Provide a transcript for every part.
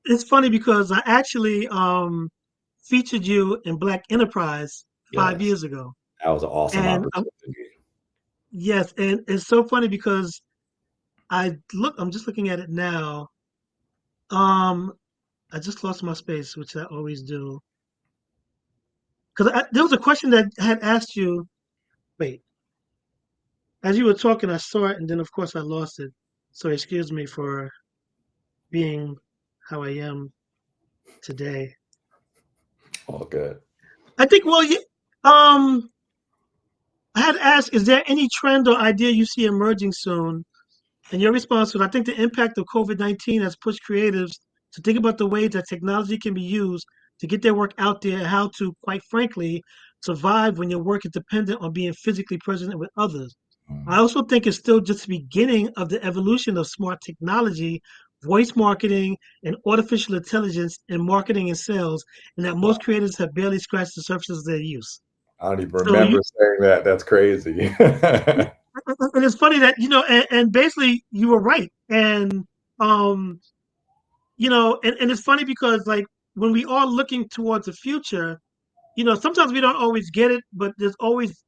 it's funny because I actually featured you in Black Enterprise five Yes, years ago, that was an awesome and opportunity. yes, and it's so funny because I'm just looking at it now. Um, I just lost my space, which I always do. Because there was a question that I had asked you. Wait, as you were talking, I saw it, and then of course I lost it. So excuse me for being how I am today. All good. I think, well, um, I had asked, is there any trend or idea you see emerging soon? And your response was, I think the impact of COVID-19 has pushed creatives to think about the ways that technology can be used to get their work out there and how to, quite frankly, survive when your work is dependent on being physically present with others. I Mm. also think it's still just the beginning of the evolution of smart technology, voice marketing, and artificial intelligence in marketing and sales, and that most Wow. creators have barely scratched the surface of their use. I don't even So you remember saying that. That's crazy. and it's funny that and basically you were right. And um, and it's funny because like when we are looking towards the future, sometimes we don't always get it, but there's always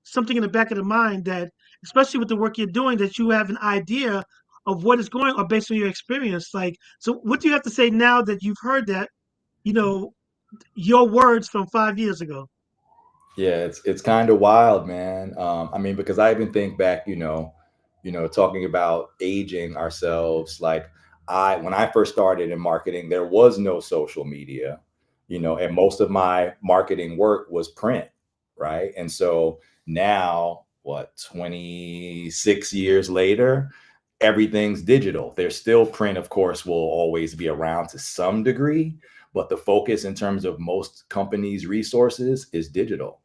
something in the back of the mind that, especially with the work you're doing, that you have an idea of what is going on based on your experience. Like, so what do you have to say now that you've heard that, you know, your words from 5 years ago? Yeah, it's kind of wild, man. I mean, because I even think back, talking about aging ourselves. Like when I first started in marketing, there was no social media, and most of my marketing work was print, right? And so now, what, 26 years later, everything's digital. There's still print, of course, will always be around to some degree, but the focus in terms of most companies' resources is digital.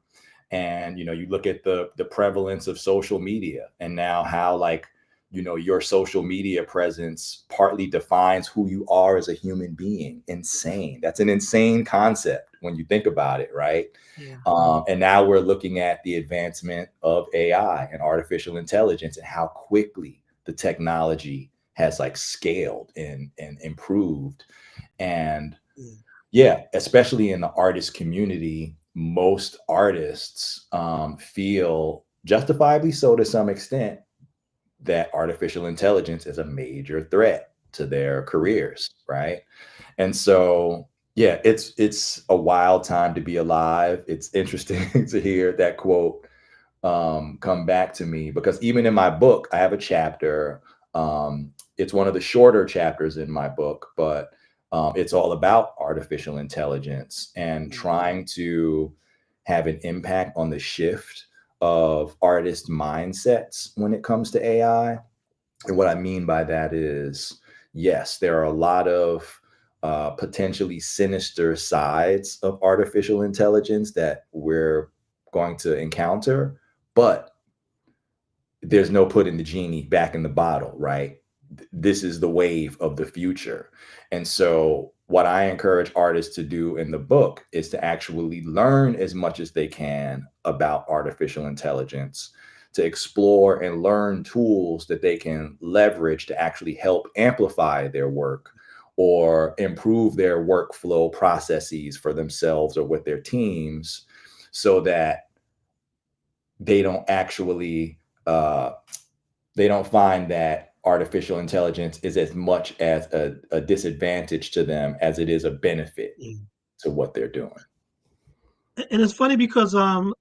And you look at the prevalence of social media, and now how, like, your social media presence partly defines who you are as a human being. Insane. That's an insane concept when you think about it, right? Yeah. And now we're looking at the advancement of AI and artificial intelligence, and how quickly the technology has like scaled and improved. And Yeah. yeah, especially in the artist community, most artists feel, justifiably so to some extent, that artificial intelligence is a major threat to their careers, right? And so, yeah, it's a wild time to be alive. It's interesting to hear that quote come back to me, because even in my book, I have a chapter. It's one of the shorter chapters in my book, but it's all about artificial intelligence and Yeah. trying to have an impact on the shift of artist mindsets when it comes to AI. And what I mean by that is, yes, there are a lot of potentially sinister sides of artificial intelligence that we're going to encounter, but there's no putting the genie back in the bottle, right? This is the wave of the future. And so, what I encourage artists to do in the book is to actually learn as much as they can about artificial intelligence, to explore and learn tools that they can leverage to actually help amplify their work or improve their workflow processes for themselves or with their teams, so that they don't actually uh, they don't find that artificial intelligence is as much as a disadvantage to them as it is a benefit Yeah. to what they're doing. And it's funny because whenever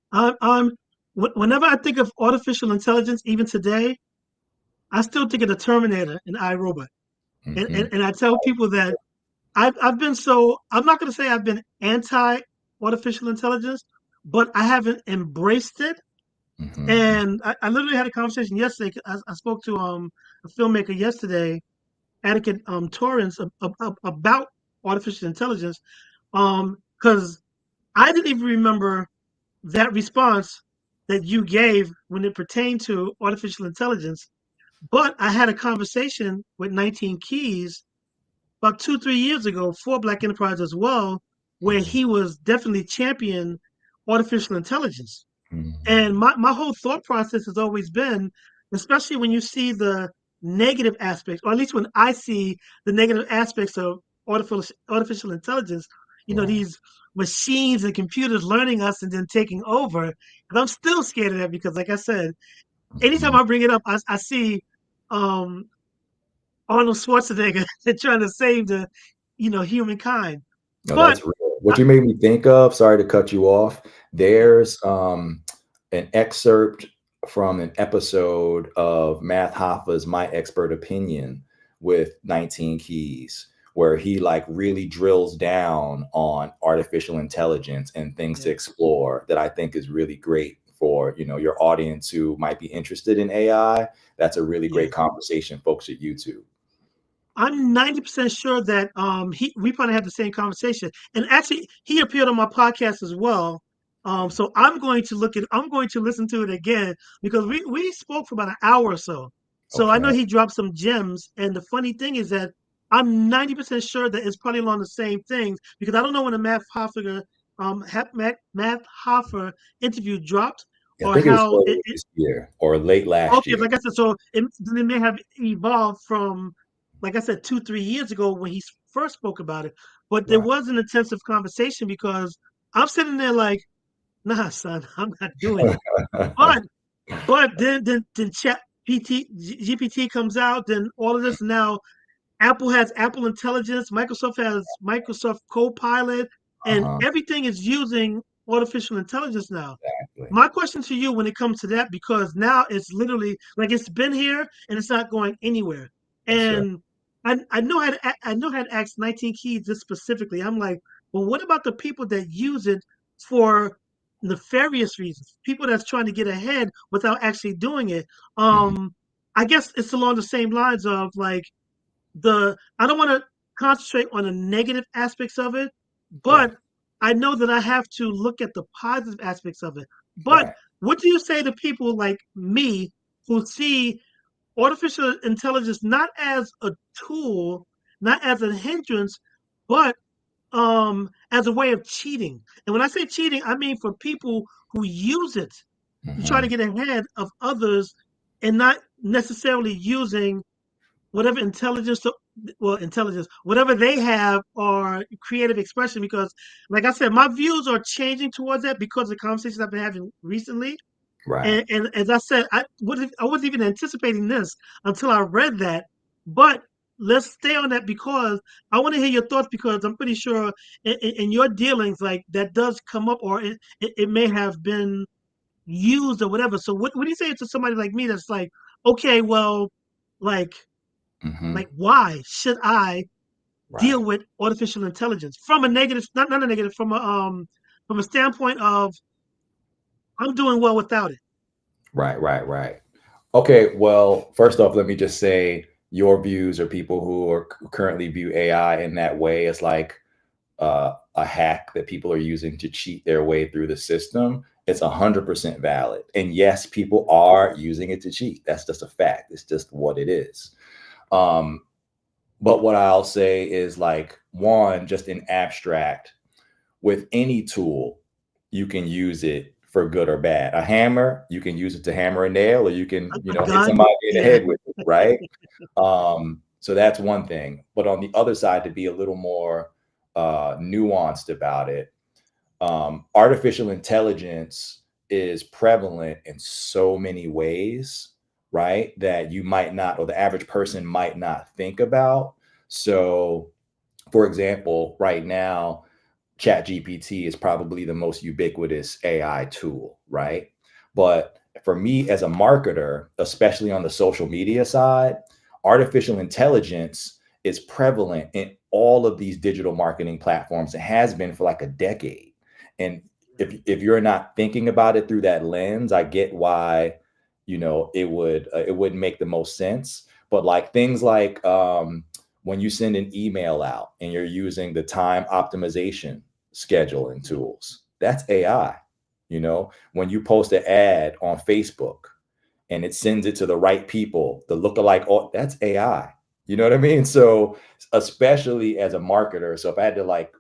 I think of artificial intelligence, even today, I still think of the Terminator and iRobot. And, Hmm. and and I tell people that I've been so I'm not going to say I've been anti artificial intelligence, but I haven't embraced it. Hmm. And I literally had a conversation yesterday. I spoke to a filmmaker yesterday, Attica Torrance, about artificial intelligence. Because I didn't even remember that response that you gave when it pertained to artificial intelligence. But I had a conversation with 19 Keys about 2, 3 years ago for Black Enterprise as well, where Hmm. he was definitely champion artificial intelligence. And Hmm. my whole thought process has always been, especially when you see the negative aspects, or at least when I see the negative aspects of artificial intelligence, Right. these machines and computers learning us and then taking over. And I'm still scared of that because, like I said, anytime Mhm. I bring it up, I see um, Arnold Schwarzenegger trying to save humankind. No, But that's real. What I, you made me think of, sorry to cut you off, there's an excerpt from an episode of Math Hoffa's My Expert Opinion with 19 Keys, where he like really drills down on artificial intelligence and things to yeah, explore that I think is really great for, your audience who might be interested in AI. That's a really yeah. great conversation, folks at YouTube. I'm 90% sure that we probably had the same conversation. And actually he appeared on my podcast as well. So I'm going to listen to it again because we spoke for about an hour or so. So I know Okay. he dropped some gems. And the funny thing is that I'm 90% sure that it's probably along the same things because I don't know when the Matt Hoffer interview dropped I or think it was how earlier this year or late last okay, year. like I said, so it may have evolved from, like I said, 2, 3 years ago when he first spoke about it. But there Right. was an intensive conversation because I'm sitting there like, nah, son, I'm not doing it. But then Chat GPT comes out, then all of this now. Apple has Apple Intelligence, Microsoft has Microsoft Copilot, and Uh-huh. everything is using artificial intelligence now. Exactly. My question to you when it comes to that, because now it's literally like it's been here and it's not going anywhere. Yes, sir. And I know how to ask 19 Keys this specifically. I'm like, well, what about the people that use it for nefarious reasons? People that's trying to get ahead without actually doing it. Mhm. I guess it's along the same lines of like I don't want to concentrate on the negative aspects of it, Right. but I know that I have to look at the positive aspects of it. But Right. what do you say to people like me who see artificial intelligence not as a tool, not as a hindrance, but as a way of cheating? And when I say cheating, I mean for people who use it to try to Mhm. get ahead of others and not necessarily using whatever intelligence, whatever they have or creative expression. Because, like I said, my views are changing towards that because of the conversations I've been having recently. Right. And as I said, I wasn't even anticipating this until I read that. But let's stay on that because I want to hear your thoughts because I'm pretty sure in your dealings, like that does come up or it may have been used or whatever. So what do you say to somebody like me that's like, okay, well, like Mhm. why should I deal Right. with artificial intelligence from a negative, not a negative, from a standpoint of I'm doing well without it. Right. Right. Right. Okay. Well, first off, let me just say your views are people who are currently view AI in that way as like a hack that people are using to cheat their way through the system. It's 100% valid. And yes, people are using it to cheat. That's just a fact. It's just what it is. Um, but what I'll say is like one, just in abstract, with any tool, you can use it for good or bad. A hammer, you can use it to hammer a nail, or you can, A hit gun, somebody in the yeah, head with it, right? So that's one thing. But on the other side, to be a little more nuanced about it, artificial intelligence is prevalent in so many ways, right? That you might not, or the average person might not think about. So, for example, right now, ChatGPT is probably the most ubiquitous AI tool, right? But for me as a marketer, especially on the social media side, artificial intelligence is prevalent in all of these digital marketing platforms. It has been for like a decade. And if you're not thinking about it through that lens, I get why, it wouldn't make the most sense. But like things like when you send an email out and you're using the time optimization scheduling tools, that's AI. When you post an ad on Facebook and it sends it to the right people, the lookalike, oh, that's AI. You know what I mean? So, especially as a marketer, so if I had to like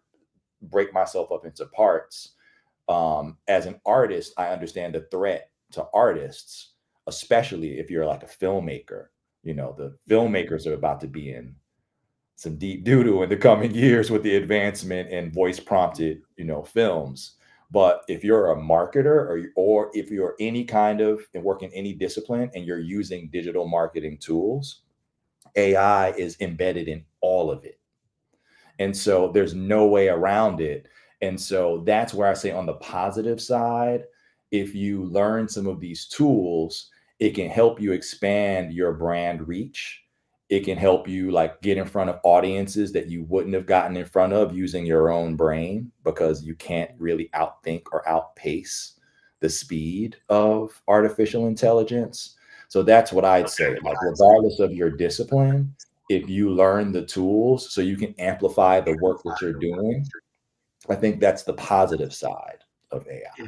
break myself up into parts, as an artist, I understand the threat to artists, especially if you're like a filmmaker. The yeah, filmmakers are about to be in some deep doo-doo in the coming years with the advancement in voice prompted, films. But if you're a marketer, or if you're any kind of and work in any discipline and you're using digital marketing tools, AI is embedded in all of it. And so there's no way around it. And so that's where I say, on the positive side, if you learn some of these tools, it can help you expand your brand reach. It can help you like get in front of audiences that you wouldn't have gotten in front of using your own brain, because you can't really outthink or outpace the speed of artificial intelligence. So that's what I'd say. Like, regardless of your discipline, if you learn the tools so you can amplify the work that you're doing, I think that's the positive side of AI. Yeah.